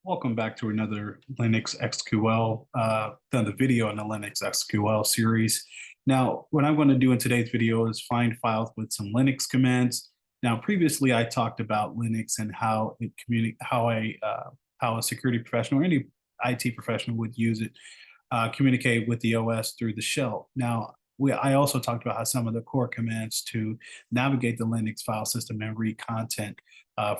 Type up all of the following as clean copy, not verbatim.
Welcome back to another Linux XQL, another video in the Linux XQL series. Now, what I'm going to do in today's video is find files with some Linux commands. Now, previously I talked about Linux and how it how a security professional or any IT professional would use it, communicate with the OS through the shell. Now, I also talked about how some of the core commands to navigate the Linux file system and read content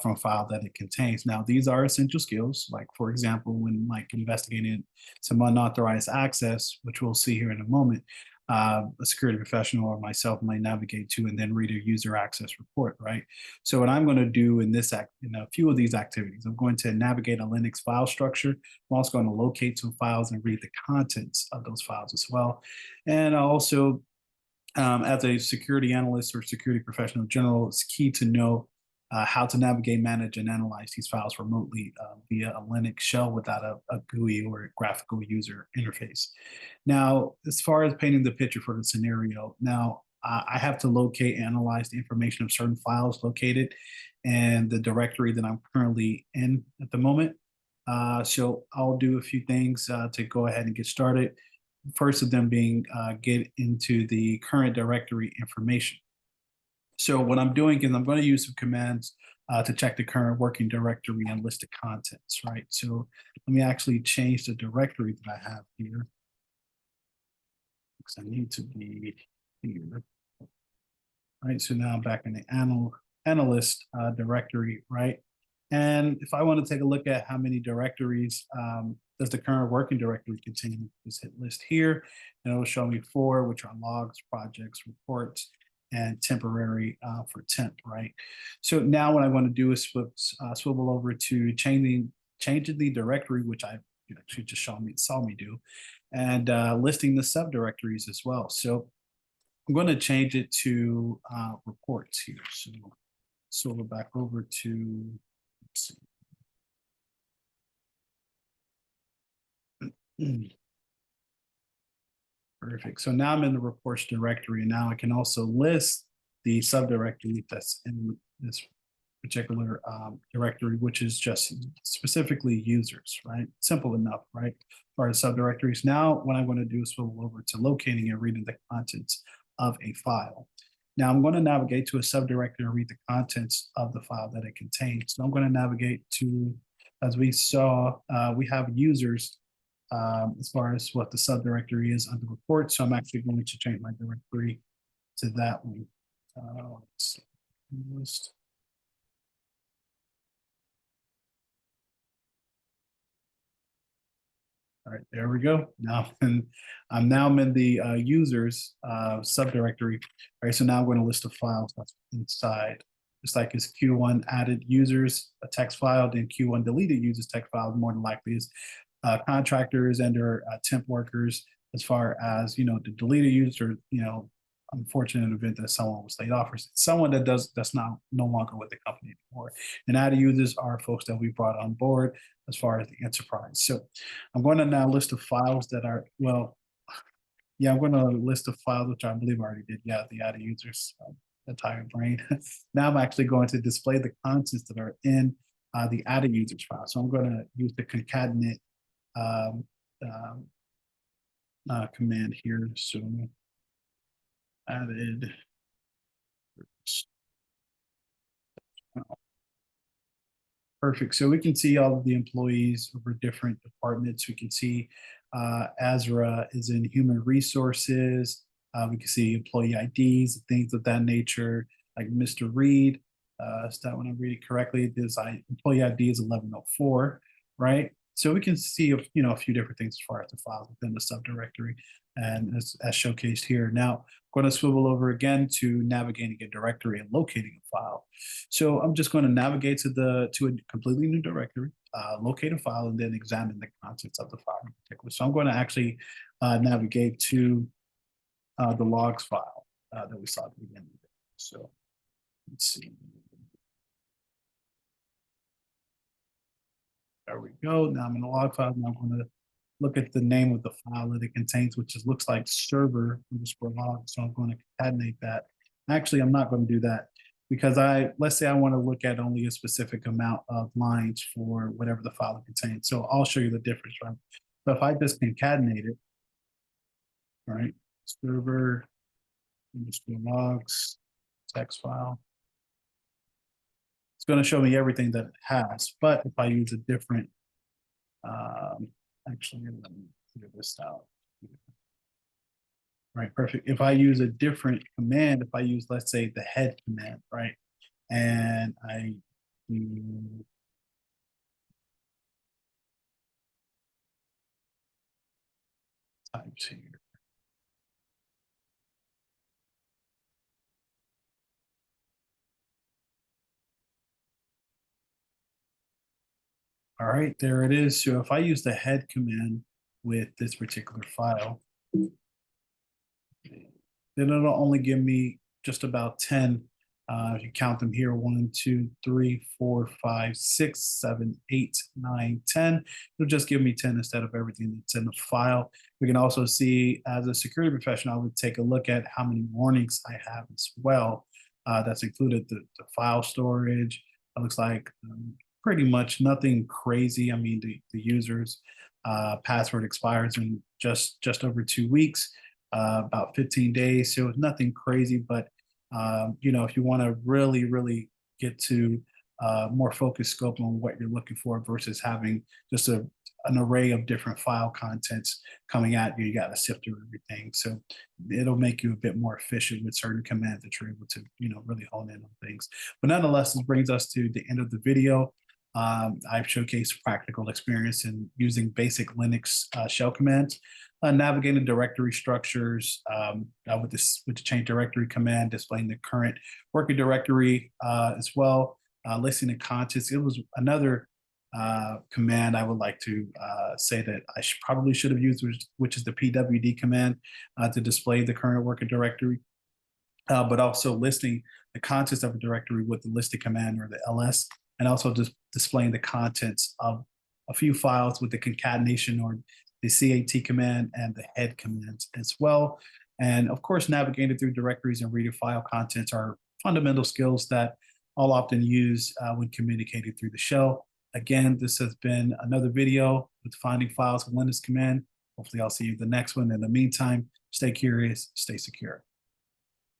from a file that it contains. Now, these are essential skills, like for example, when like investigating some unauthorized access, which we'll see here in a moment, a security professional or myself might navigate to and then read a user access report, right? So what I'm going to do in a few of these activities, I'm going to navigate a Linux file structure. I'm also going to locate some files and read the contents of those files as well. And also, as a security analyst or security professional in general, it's key to know how to navigate, manage, and analyze these files remotely via a Linux shell without a GUI or a graphical user interface. Now, as far as painting the picture for the scenario, now I have to locate, analyze the information of certain files located in the directory that I'm currently in at the moment. So I'll do a few things to go ahead and get started. First of them being get into the current directory information. So what I'm doing is I'm going to use some commands to check the current working directory and list of contents, right? So let me actually change the directory that I have here, because I need to be here. All right, so now I'm back in the analyst directory, right? And if I want to take a look at how many directories does the current working directory contain, just hit list here, and it will show me 4, which are logs, projects, reports, and temporary for temp, right? So now what I want to do is swivel over to changing the directory, which I actually just saw me do, and listing the subdirectories as well. So I'm going to change it to reports here. So swivel back over to, let's see. Perfect. So now I'm in the reports directory, and now I can also list the subdirectory that's in this particular directory, which is just specifically users, right? Simple enough, right? As far as subdirectories. Now, what I'm going to do is swivel over to locating and reading the contents of a file. Now, I'm going to navigate to a subdirectory and read the contents of the file that it contains. So I'm going to navigate to, as we saw, we have users as far as what the subdirectory is under report. So I'm actually going to change my directory to that one. Let's see. List. All right, there we go. Now I'm in the users subdirectory. All right, so now I'm going to list the files that's inside. Just like as Q1 added users a text file, then Q1 deleted users text file, more than likely is contractors and their temp workers. As far as the deleted user, unfortunate event that someone was laid off, or someone that's now no longer with the company anymore. And added users are folks that we brought on board as far as the enterprise. So I'm going to now list the files that are, I'm going to list the files, which I believe I already did. Yeah, the added users, entire brain. Now I'm actually going to display the contents that are in the added users file. So I'm going to use the concatenate command here. So added. Perfect. So we can see all of the employees over different departments. We can see Azra is in human resources. We can see employee IDs, things of that nature, like Mr. Reed. Is that when I read it correctly? This employee ID is 1104, right? So we can see a few different things as far as the files within the subdirectory, and as showcased here. Now, I'm going to swivel over again to navigating a directory and locating a file. So I'm just going to navigate to a completely new directory, locate a file, and then examine the contents of the file in particular. So I'm going to actually navigate to the logs file that we saw at the beginning. So let's see. There we go. Now I'm in the log file. Now I'm going to look at the name of the file that it contains, which looks like server underscore log. So I'm going to concatenate that. Actually, I'm not going to do that. because let's say I want to look at only a specific amount of lines for whatever the file contains. So I'll show you the difference, right? So if I just concatenate it, right? Server, underscore logs, text file. It's going to show me everything that it has. But if I use a different, actually, let me figure this out. Right, perfect. If I use a different command, if I use, let's say, the head command, right? And I do types here. All right, there it is. So if I use the head command with this particular file, then it'll only give me just about 10. If you count them here, 1, 2, 3, 4, 5, 6, 7, 8, 9, 10. It'll just give me 10 instead of everything that's in the file. We can also see, as a security professional, I would take a look at how many warnings I have as well. That's included the file storage. It looks like pretty much nothing crazy. I mean, the user's password expires in just over 2 weeks. About 15 days. So nothing crazy, but if you want to really get to more focused scope on what you're looking for versus having just an array of different file contents coming at you, you got to sift through everything. So it'll make you a bit more efficient with certain commands that you're able to, really hone in on things. But nonetheless, this brings us to the end of the video. I've showcased practical experience in using basic Linux shell commands, navigating directory structures with the change directory command, displaying the current working directory as well, listing the contents. It was another command I would like to say that I probably should have used, which is the pwd command to display the current working directory. But also listing the contents of a directory with the listed command or the ls, and also just displaying the contents of a few files with the concatenation or the cat command and the head commands as well. And of course, navigating through directories and reading file contents are fundamental skills that I'll often use when communicating through the shell. Again, this has been another video with finding files with Linux command. Hopefully I'll see you in the next one. In the meantime, stay curious, stay secure.